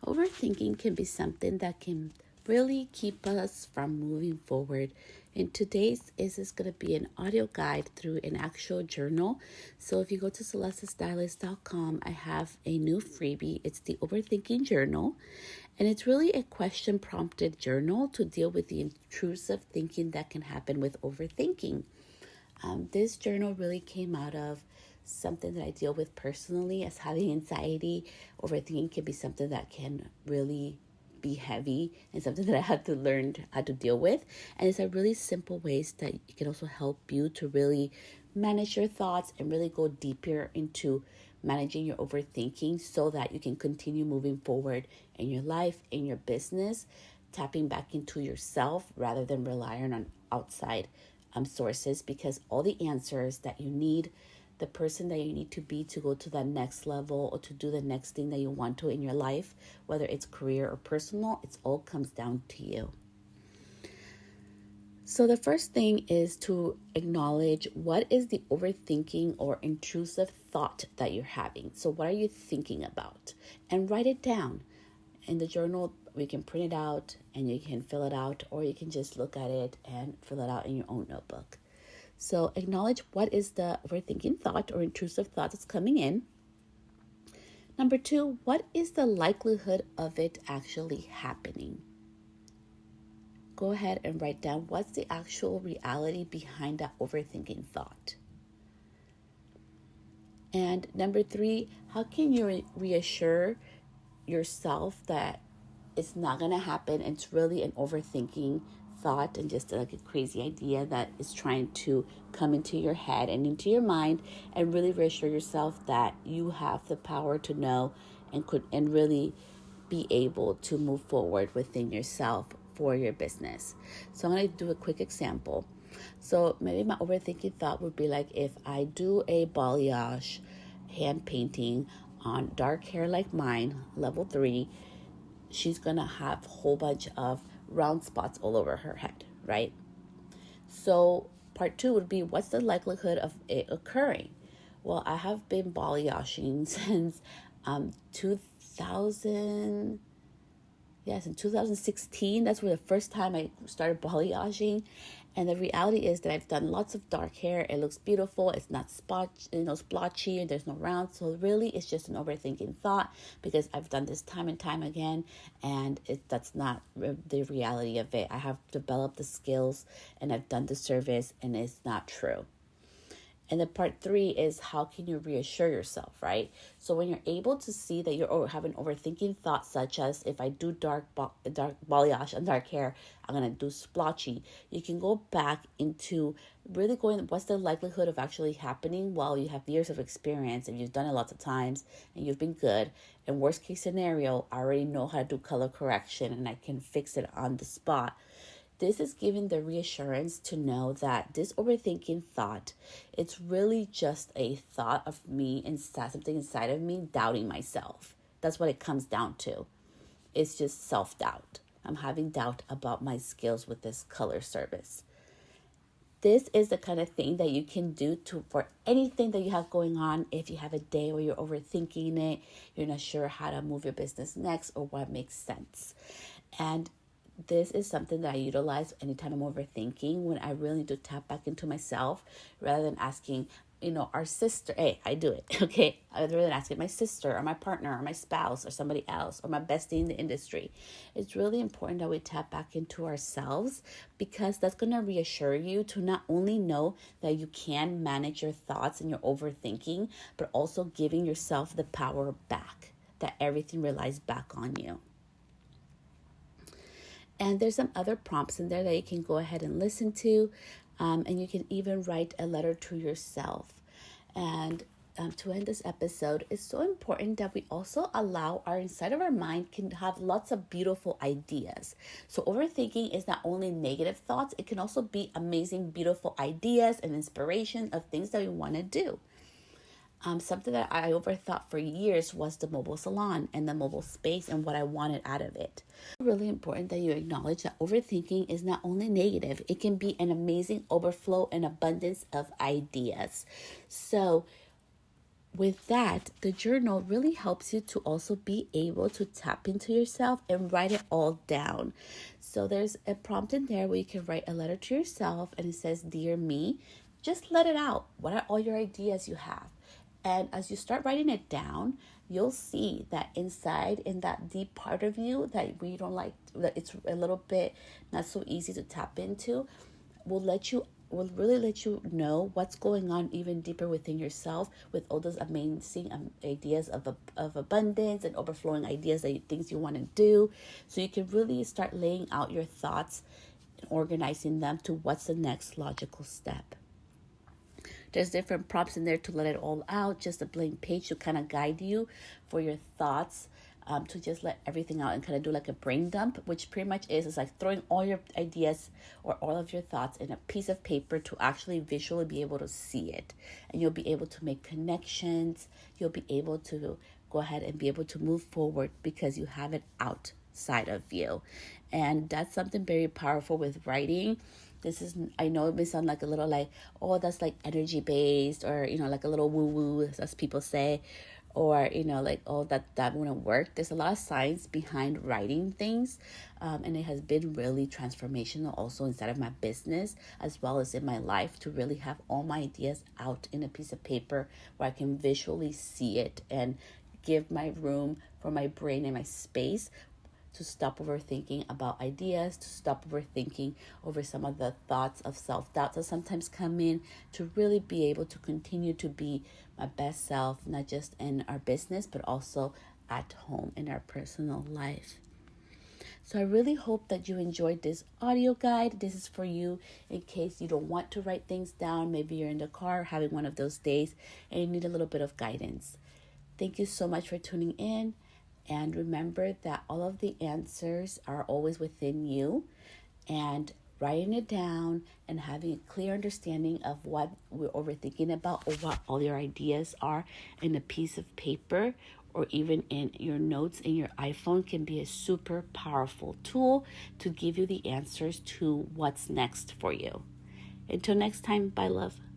Overthinking can be something that can really keep us from moving forward. In today's is going to be an audio guide through an actual journal. So if you go to celestestylist.com, I have a new freebie. It's the Overthinking Journal. And it's really a question prompted journal to deal with the intrusive thinking that can happen with overthinking. This journal really came out of something that I deal with personally as having anxiety. Overthinking can be something that can really be heavy and something that I had to learn how to deal with. And it's a really simple ways that it can also help you to really manage your thoughts and really go deeper into managing your overthinking so that you can continue moving forward in your life, in your business, tapping back into yourself rather than relying on outside sources, because all the answers that you need, the person that you need to be to go to that next level or to do the next thing that you want to in your life, whether it's career or personal, it all comes down to you. So the first thing is to acknowledge what is the overthinking or intrusive thought that you're having. So what are you thinking about? And write it down. In the journal, we can print it out and you can fill it out, or you can just look at it and fill it out in your own notebook. So acknowledge what is the overthinking thought or intrusive thought that's coming in. Number 2, what is the likelihood of it actually happening? Go ahead and write down what's the actual reality behind that overthinking thought. And number 3, how can you reassure yourself that it's not going to happen? It's really an overthinking thought and just like a crazy idea that is trying to come into your head and into your mind, and really reassure yourself that you have the power to know and really be able to move forward within yourself for your business. So I'm going to do a quick example. So maybe my overthinking thought would be like, if I do a balayage hand painting on dark hair like mine, level 3, she's going to have a whole bunch of round spots all over her head, right? So part 2 would be, what's the likelihood of it occurring? Well, I have been balayaging since 2016. That's where the first time I started balayaging. And the reality is that I've done lots of dark hair. It looks beautiful. It's not splotchy, and there's no round. So really, it's just an overthinking thought, because I've done this time and time again, and that's not the reality of it. I have developed the skills, and I've done the service, and it's not true. And the part 3 is, how can you reassure yourself, right? So when you're able to see that you're having overthinking thoughts, such as, if I do dark balayage and dark hair, I'm going to do splotchy, you can go back into really going, what's the likelihood of actually happening? While you have years of experience and you've done it lots of times and you've been good. And worst case scenario, I already know how to do color correction and I can fix it on the spot. This is giving the reassurance to know that this overthinking thought, it's really just a thought of me inside, something inside of me doubting myself. That's what it comes down to. It's just self-doubt. I'm having doubt about my skills with this color service. This is the kind of thing that you can do for anything that you have going on. If you have a day where you're overthinking it, you're not sure how to move your business next or what makes sense. And this is something that I utilize anytime I'm overthinking, when I really need to tap back into myself, rather than asking, our sister, hey, I do it, okay? Rather than asking my sister or my partner or my spouse or somebody else or my bestie in the industry. It's really important that we tap back into ourselves, because that's going to reassure you to not only know that you can manage your thoughts and your overthinking, but also giving yourself the power back, that everything relies back on you. And there's some other prompts in there that you can go ahead and listen to. And you can even write a letter to yourself. And to end this episode, it's so important that we also allow our inside of our mind can have lots of beautiful ideas. So overthinking is not only negative thoughts, it can also be amazing, beautiful ideas and inspiration of things that we want to do. Something that I overthought for years was the mobile salon and the mobile space and what I wanted out of it. It's really important that you acknowledge that overthinking is not only negative, it can be an amazing overflow and abundance of ideas. So with that, the journal really helps you to also be able to tap into yourself and write it all down. So there's a prompt in there where you can write a letter to yourself and it says, Dear me. Just let it out. What are all your ideas you have? And as you start writing it down, you'll see that inside, in that deep part of you that we don't like, that it's a little bit not so easy to tap into, will really let you know what's going on even deeper within yourself, with all those amazing ideas of abundance and overflowing ideas, that things you want to do. So you can really start laying out your thoughts and organizing them to what's the next logical step. There's different prompts in there to let it all out, just a blank page to kind of guide you for your thoughts, to just let everything out and kind of do like a brain dump, which pretty much is like throwing all your ideas or all of your thoughts in a piece of paper to actually visually be able to see it. And you'll be able to make connections. You'll be able to go ahead and be able to move forward because you have it outside of you. And that's something very powerful with writing. This is, I know it may sound like a little like, oh, that's like energy based, or, like a little woo woo, as people say, or, like, oh, that wouldn't work. There's a lot of science behind writing things. And it has been really transformational also inside of my business, as well as in my life, to really have all my ideas out in a piece of paper where I can visually see it and give my room for my brain and my space to stop overthinking about ideas, to stop overthinking over some of the thoughts of self-doubt that sometimes come in, to really be able to continue to be my best self, not just in our business, but also at home in our personal life. So I really hope that you enjoyed this audio guide. This is for you in case you don't want to write things down. Maybe you're in the car having one of those days and you need a little bit of guidance. Thank you so much for tuning in. And remember that all of the answers are always within you. And writing it down and having a clear understanding of what we're overthinking about, or what all your ideas are, in a piece of paper or even in your notes in your iPhone, can be a super powerful tool to give you the answers to what's next for you. Until next time, bye, love.